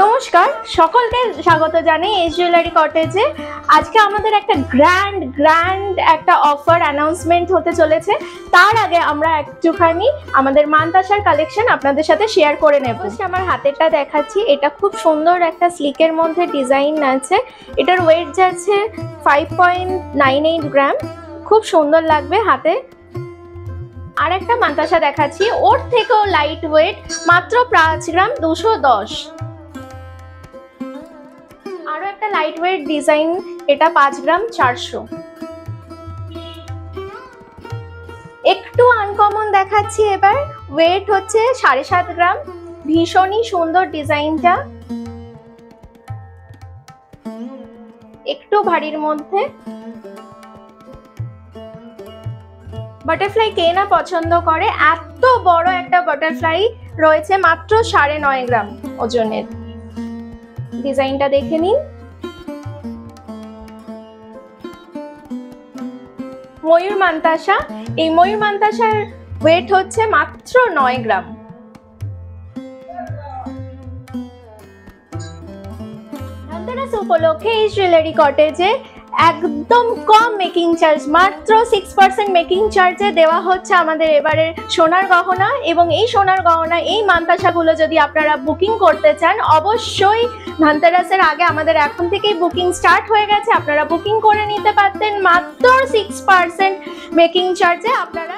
নমস্কার, সকলকে স্বাগত জানাই এস জুয়েলারি কটেজে। আজকে আমাদের একটা গ্র্যান্ড একটা অফার অ্যানাউন্সমেন্ট হতে চলেছে। তার আগে আমরা একটুখানি আমাদের মানতাসার কালেকশন আপনাদের সাথে শেয়ার করে নেব। আমার হাতেরটা দেখাচ্ছি, এটা খুব সুন্দর একটা স্লিকের মধ্যে ডিজাইন আছে। এটার ওয়েট যাচ্ছে 5.98 গ্রাম, খুব সুন্দর লাগবে হাতে। আর একটা মানতাসা দেখাচ্ছি, ওর থেকেও লাইট ওয়েট, মাত্র 5 গ্রাম 210। আরো একটা লাইট ওয়েট ডিজাইন, এটা 5 গ্রাম 400। একটু আনকমন দেখাচ্ছি এবার, ওয়েট হচ্ছে 7.5 গ্রাম। ভীষণই সুন্দর ডিজাইনটা, একটু ভারীর মধ্যে। বাটারফ্লাই কে না পছন্দ করে, এত বড় একটা বাটারফ্লাই রয়েছে মাত্র 9.5 গ্রাম ওজনের। ডিজাইনটা দেখে নিন। ময়ূর মানতাসা, এই ময়ূর মানতাসার ওয়েট হচ্ছে মাত্র 9 গ্রাম। ধনতেরাস উপলক্ষে এই জুয়েলারি কটেজে একদম কম মেকিং চার্জ, মাত্র 6% মেকিং চার্জে দেওয়া হচ্ছে আমাদের এবারের সোনার গহনা। এবং এই সোনার গহনা, এই মানতাসাগুলো যদি আপনারা বুকিং করতে চান, অবশ্যই ধনতেরাসের আগে আমাদের এখন থেকেই বুকিং স্টার্ট হয়ে গেছে। আপনারা বুকিং করে নিতে পারতেন মাত্র 6% মেকিং চার্জে। আপনারা